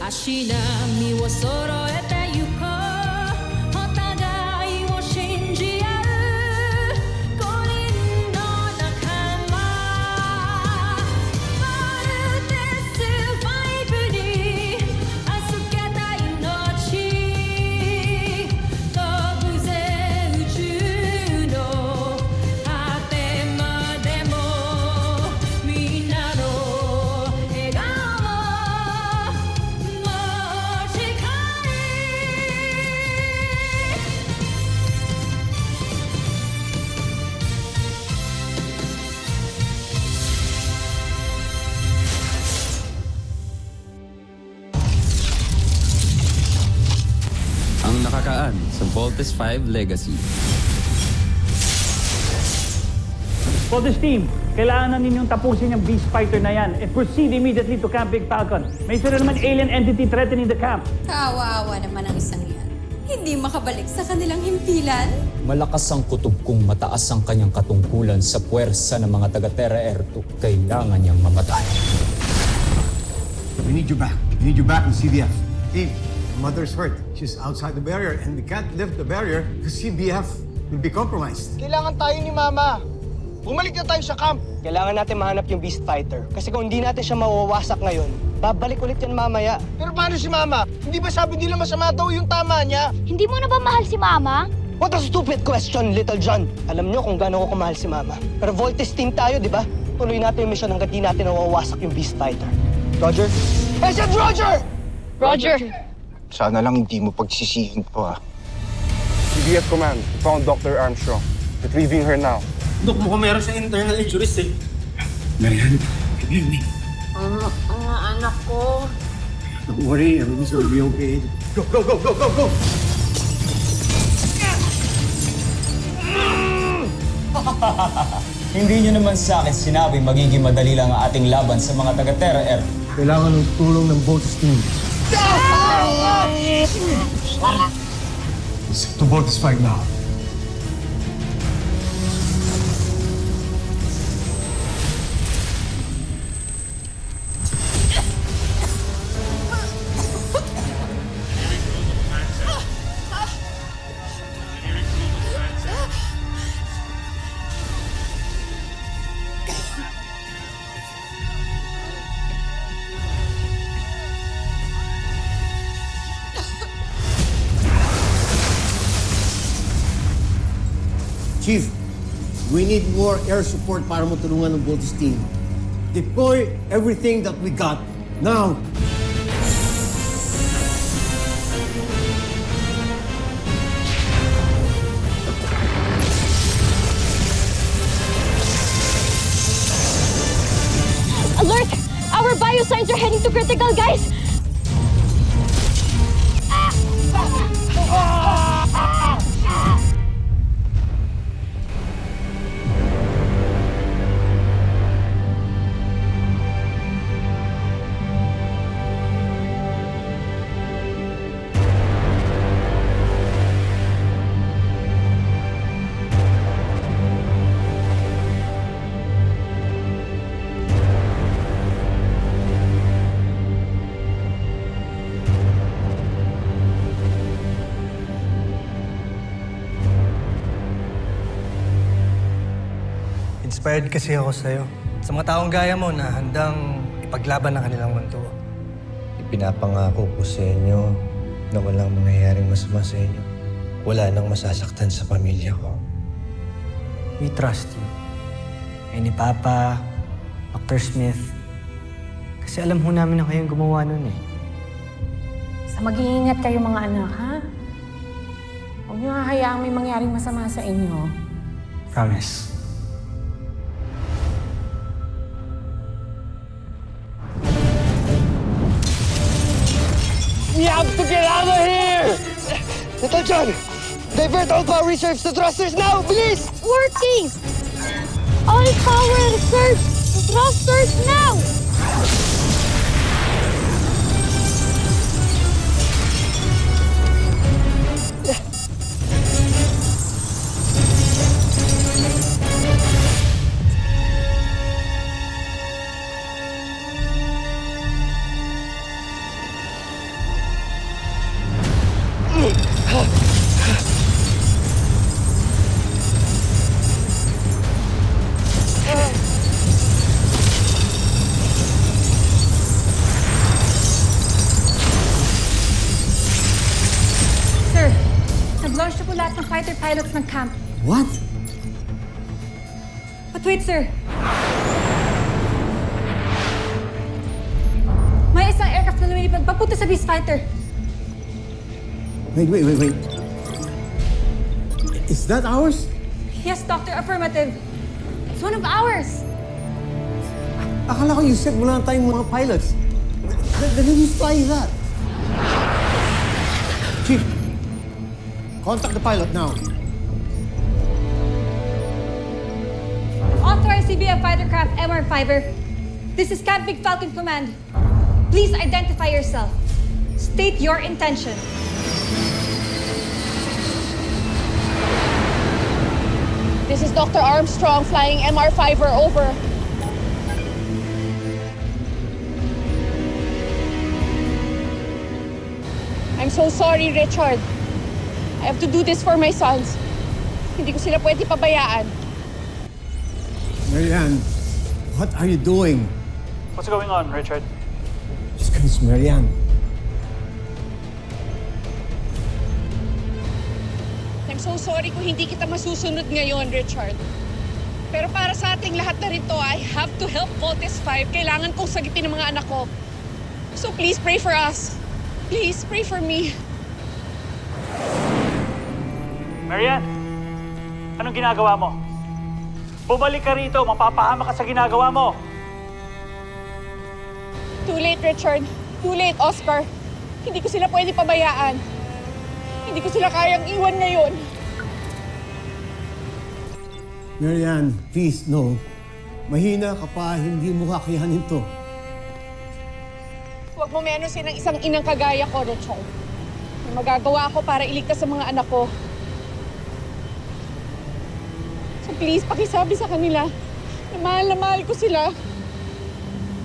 足並みを揃えてゆこうお互いを信じ合う五人の仲間まるでスバイブに預けた命飛ぶぜ宇宙の果てまでもみんなの笑顔持ち帰Ang nakakaan sa Voltes 5 Legacy. Voltes team, kailangan na ninyong tapusin yung beast fighter na yan and proceed immediately to Camp Big Falcon. May isa na naman alien entity threatening the camp. Kawawa naman ang isang yan. Hindi makabalik sa kanilang himpilan. Malakas ang kutob kung mataas ang kanyang katungkulan sa puwersa ng mga taga-Terra Air 2. Kailangan niyang mamatay. We need you back. We need you back in CBF. Team, mother's hurt. She's outside the barrier and we can't lift the barrier because CBF will be compromised. Kailangan tayo ni Mama. Bumalik na tayo sa camp. Kailangan natin mahanap yung Beast Fighter. Kasi kung hindi natin siya mawawasak ngayon, babalik ulit yan mamaya. Pero paano si Mama? Hindi ba sabi nila masama daw yung tama niya? Hindi mo na ba mahal si Mama? What a stupid question, Little John. Alam niyo kung gaano ko kamahal si Mama. Pero Voltes team tayo, di ba? Tuloy natin yung mission hanggang di natin nawawasak yung Beast Fighter. Roger? I said Roger! Roger! Sana lang hindi mo pagsisihin to, ah. CBF Command, we found Dr. Armstrong. Retrieving her now. Dok, mukhang meron siya internal injuries eh. Marian, come here, me. Mga anak ko. Don't worry, everything's gonna be okay. Go, go, go, go, go, go! Hindi niyo naman sa akin sinabi magiging madali lang ang ating laban sa mga taga-Terra Air. Kailangan ng tulong ng Voltes team. To Voltes 5 now. Chief, we need more air support para matulungan ng Voltes team. Deploy everything that we got, now! Alert! Our biosigns are heading to critical, guys! Inspired kasi ako sa'yo. Sa mga taong gaya mo na handang ipaglaban ang kanilang mundo. Ipinapangako ko sa inyo na walang mangyayaring masama sa inyo. Wala nang masasaktan sa pamilya ko. We trust you. Ni Papa, Dr. Smith. Kasi alam ho namin na kayong gumawa nun eh. Sa mag-iingat kayo mga anak, ha? Huwag niyo hahayaang may mangyaring masama sa inyo. Promise. We have to get out of here! Little John, divert all power reserves to thrusters now, please! Working! All power reserves! Thrusters now! pilots ng camp. What? But wait, sir. May isang aircraft na lumilipad papunta sa Beast Fighter. Wait. Is that ours? Yes, Doctor. Affirmative. It's one of ours. Akala ko you said wala na tayong mga pilots. Then who's flying that? Chief, contact the pilot now. Authorized CBF fighter craft MR-5er. This is Camp Big Falcon Command. Please identify yourself. State your intention. This is Dr. Armstrong flying MR-5er, over. I'm so sorry, Richard. I have to do this for my sons. Hindi ko sila pwede pabayaan. Marianne, what are you doing? What's going on, Richard? It's Marianne. I'm so sorry kung hindi kita masusunod ngayon, Richard. Pero para sa ating lahat na rito, I have to help Voltes 5. Kailangan kong sagitin ang mga anak ko. So please pray for us. Please pray for me. Marianne, anong ginagawa mo? Bumalik ka rito, mapapahama ka sa ginagawa mo. Too late, Richard. Too late, Oscar. Hindi ko sila pwede pabayaan. Hindi ko sila kayang iwan ngayon. Marianne, please, no. Mahina ka pa, hindi mo kakayanin to. Huwag mo menusin ang isang inang kagaya ko, Richard. May magagawa ako para iligtas sa mga anak ko. So please, pakisabi sa kanila na mahal ko sila.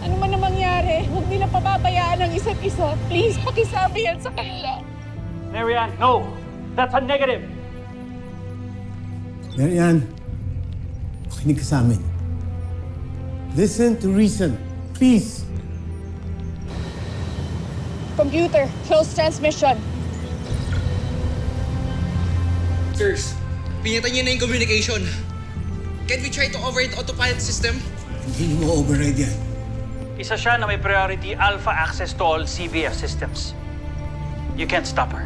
Ano man ang mangyari, huwag nila pababayaan ang isa't isa. Please, pakisabi yan sa kanila. Marianne, no! That's a negative! Marianne, makinig ka sa amin. Listen to reason, please. Computer, close transmission. Sirs, pinatay niya na yung communication. Can we try to override autopilot system? Hindi mo override yan. Isa siya na may priority alpha access to all CBF systems. You can't stop her.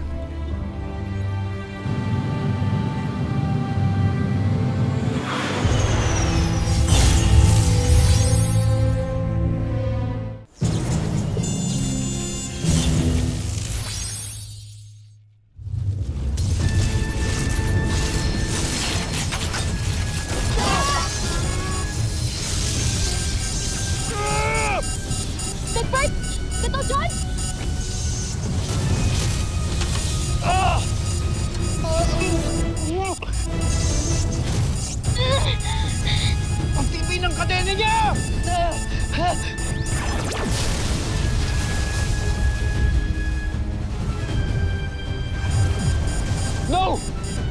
Bigford! Ito, John! Ang tibay ng kadena niya! No!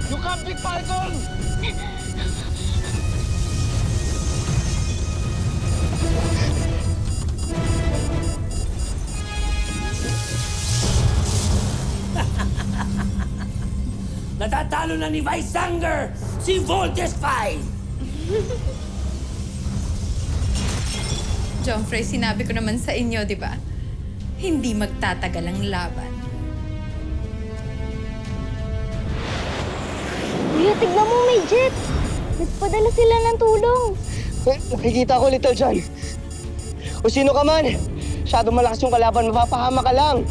You can't be Falcon! Natatalo na ni Vice Sanger si Voltes 5! Jomfrey, sinabi ko naman sa inyo, di ba? Hindi magtatagal ang laban. Kuya, tignan mo, may jet! Nagpadala sila ng tulong. Nakikita ko, Little John. O sino ka man, masyadong malakas yung kalaban, mapapahama ka lang.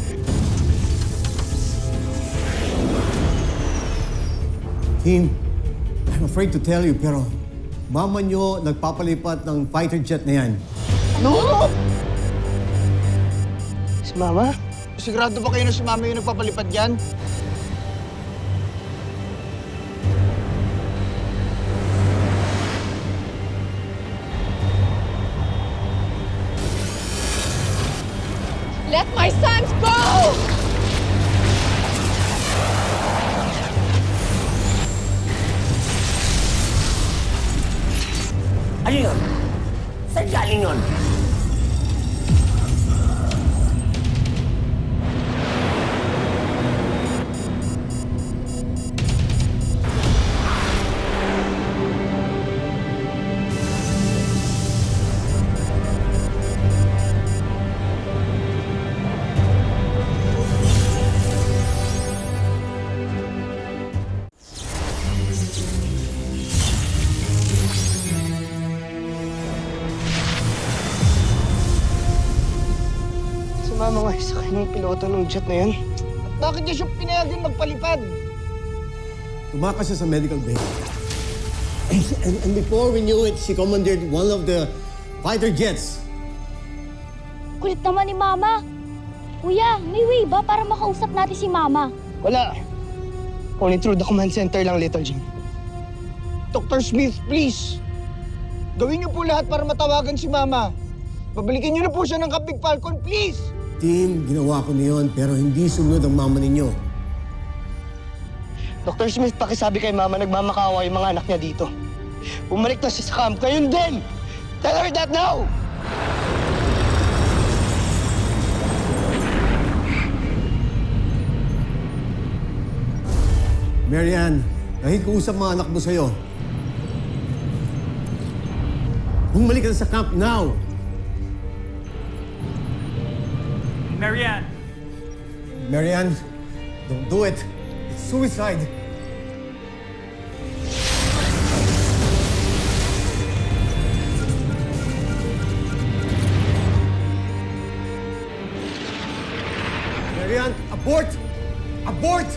Team, I'm afraid to tell you, pero mama nyo nagpapalipat ng fighter jet na yan. No! Si Mama? Sigurado ba kayo na si Mama yung nagpapalipad yan? Let my sons go! Ano yun? Saan galing yun? Sumama nga sa kanyang piloto ng jet na yun. At bakit niya siya pinayagan magpalipad? Tumakas siya sa medical bay. And before we knew it, she commandeered one of the fighter jets. Kulit naman ni Mama. Kuya, may way ba para makausap natin si Mama? Wala. Only through the command center lang, Little Jim. Dr. Smith, please. Gawin niyo po lahat para matawagan si Mama. Babalikin niyo na po siya ng Captain Falcon, please! Team, ginawa ko na yun, pero hindi sumunod ang mama ninyo. Dr. Smith, pakisabi kay Mama nagmamakaawa yung mga anak niya dito. Bumalik na siya sa camp. Ngayon din! Tell her that now! Marianne, nakikiusap mga anak mo sa'yo. Bumalik ka na sa camp now! Marianne! Marianne, don't do it. It's suicide. Marianne, abort! Abort!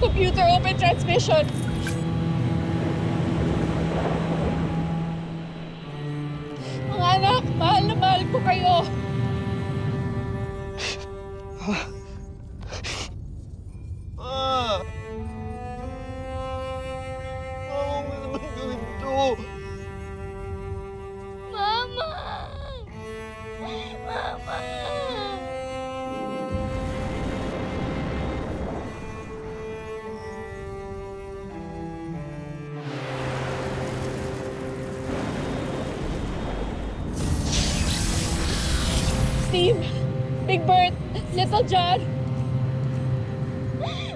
Computer, open transmission. Mga anak, mahal na mahal ko kayo. Ano naman gawin to? Mama! Mama! Steve, Big Bird, Little John.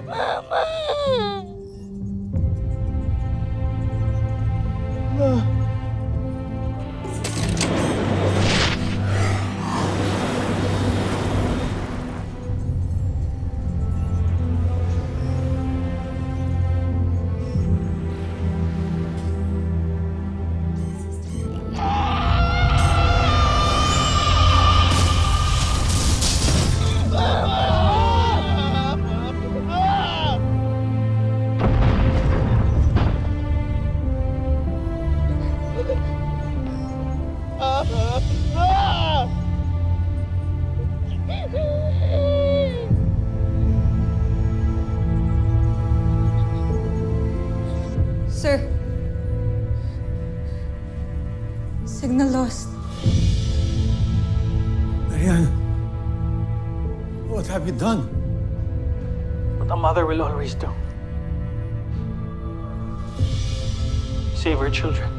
Mama! Sir. Signal lost. Marianne, what have you done? What a mother will always do. Save her children.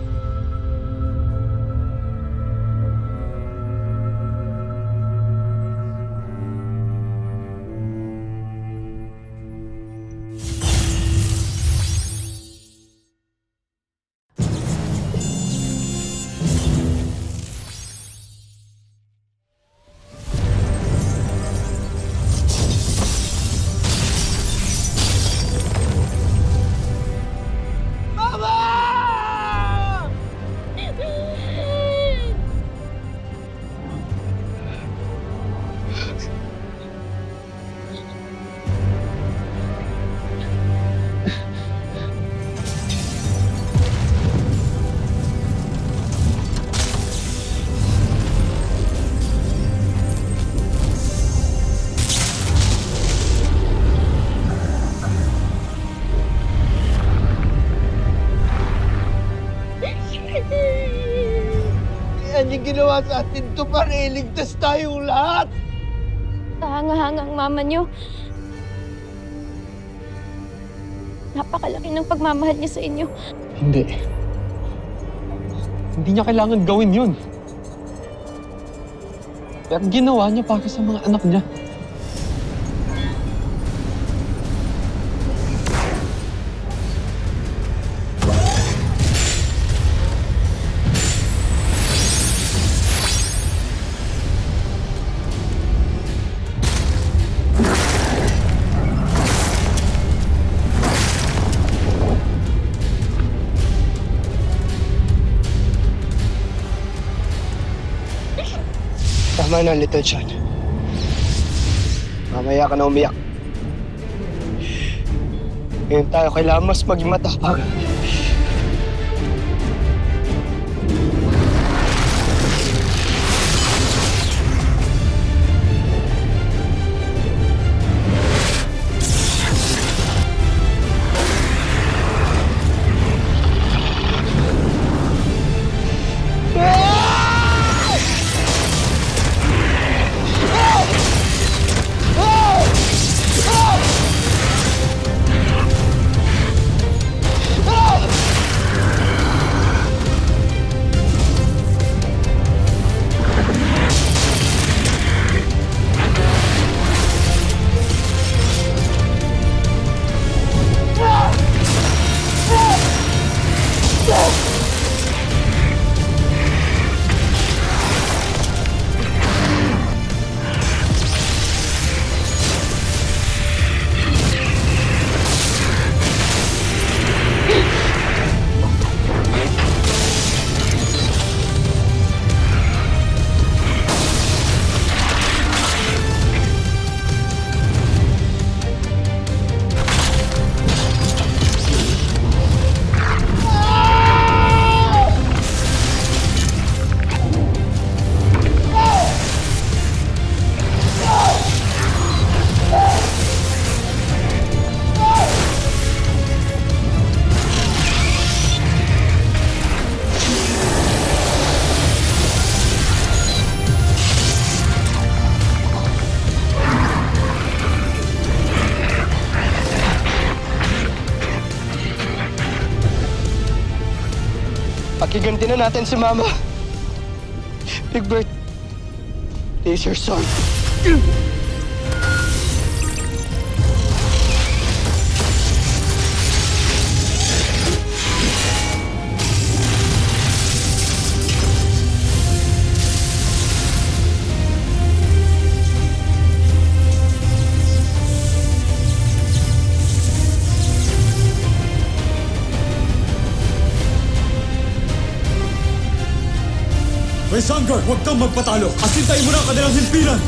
Yan yung ginawa sa atin to para iligtas tayong lahat. Kahanga-hangang mama niyo. Napakalaki ng pagmamahal niya sa inyo. Hindi. Hindi niya kailangan gawin yun. Pero ginawa niya para sa mga anak niya. Tama na, Little John. Mamaya ka na umiyak. Ngayon tayo kailangan mas maging matapang. Pakiganti na natin si Mama. Big Bird, this is your son. Vice-Hunger, huwag kang magpatalo! Asintayin mo na ang kanilang himpilan!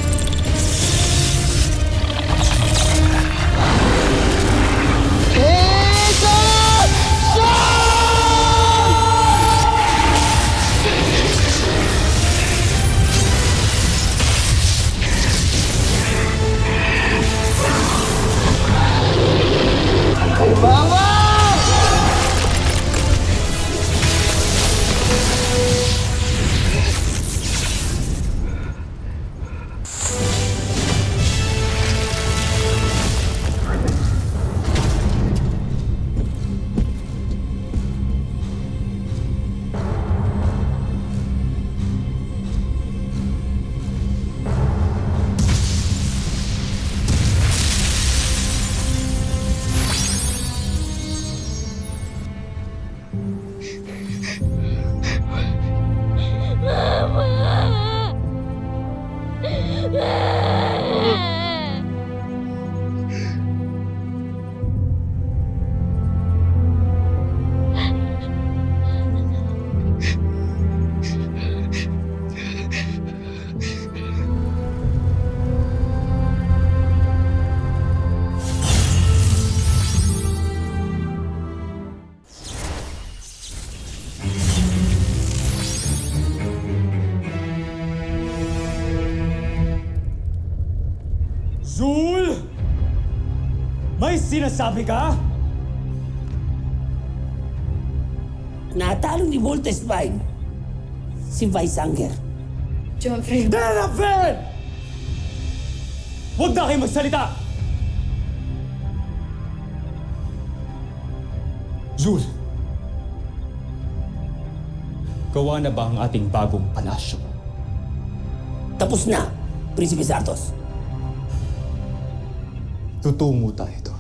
Zul! May sinasabi ka? Natalo ni Voltes 5 si Vice-Hunger. Joffrey. Denethor! Huwag na kayo magsalita! Zul! Gawa na ba ang ating bagong palasyo? Tapos na, Prinsipe Sartos. Tutungo tayo doon.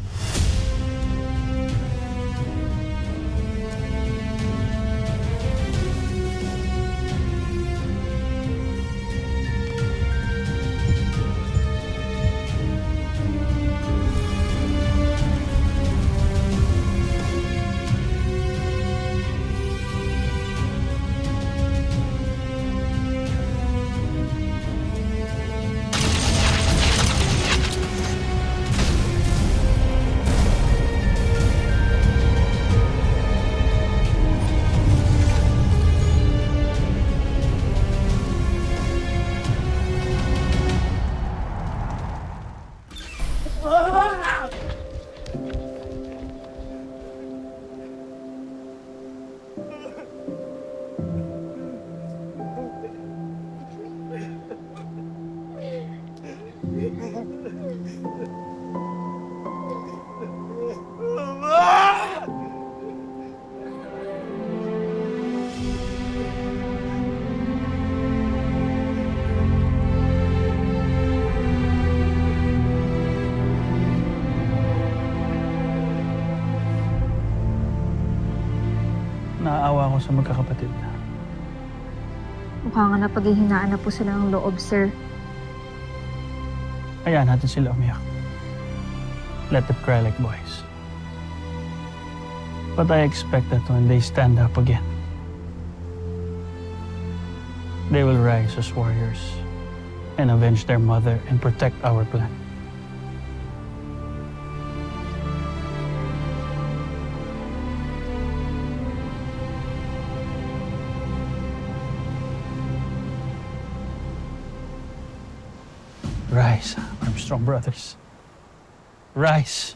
Naaawa ako sa magkakapatid. Mukha nga napaghihinaan na po sila ng loob, sir. Hayaan natin sila umiyak. Let them cry like boys. But I expect that when they stand up again, they will rise as warriors and avenge their mother and protect our clan. Rise, Armstrong brothers. Rise.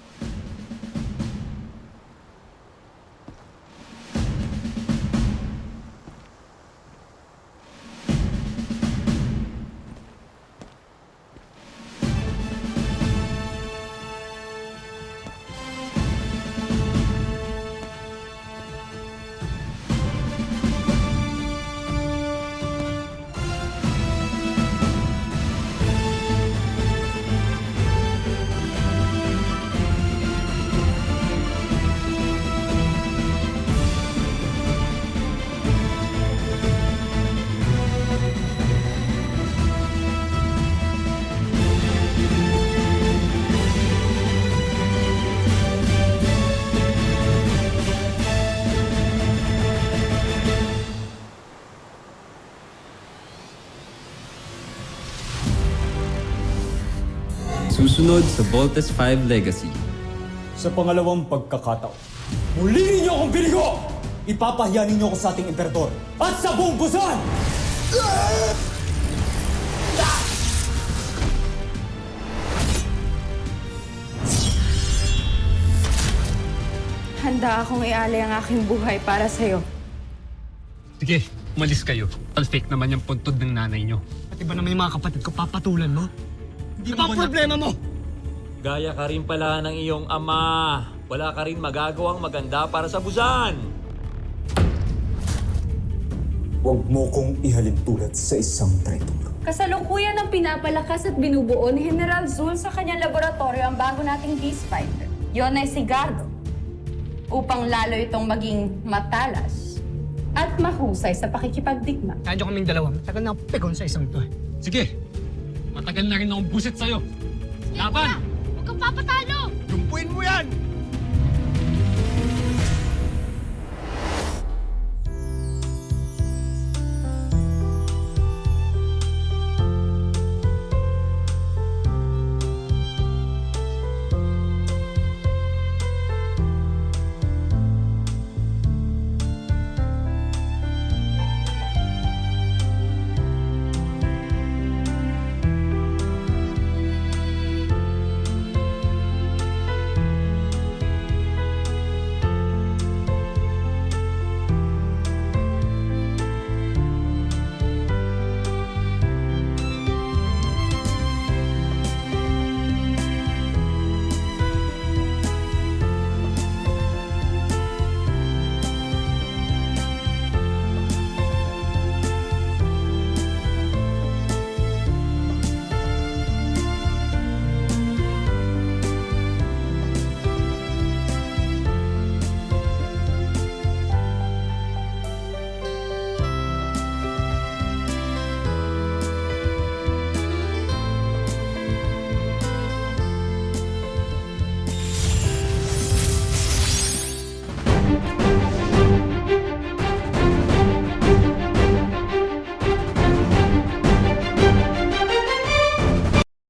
Susunod sa Voltes 5 Legacy. Sa pangalawang pagkakataon, muli ninyo akong binigo! Ipapahiya ninyo ako sa ating emperador at sa buong Busan! Handa akong ialay ang aking buhay para sa'yo. Sige, umalis kayo. Fake naman yung puntod ng nanay nyo. Pati ba naman yung mga kapatid ko papatulan mo? Di ba ang problema mo? Gaya ka rin pala ng iyong ama. Wala ka rin magagawang maganda para sa Busan. Huwag mo kong ihalin tulad sa isang traitor. Kasalukuyan ng pinapalakas at binubuo ni General Zul sa kanyang laboratorio ang bago nating beast fighter. Yon ay si Gardo. Upang lalo itong maging matalas at mahusay sa pakikipagdigma. Kaya kaming dalawa. Matagal na ako pegon sa isang to. Sige, matagal na rin akong busit sa'yo. Laban! Huwag kang papatalo! Lumpuin mo yan!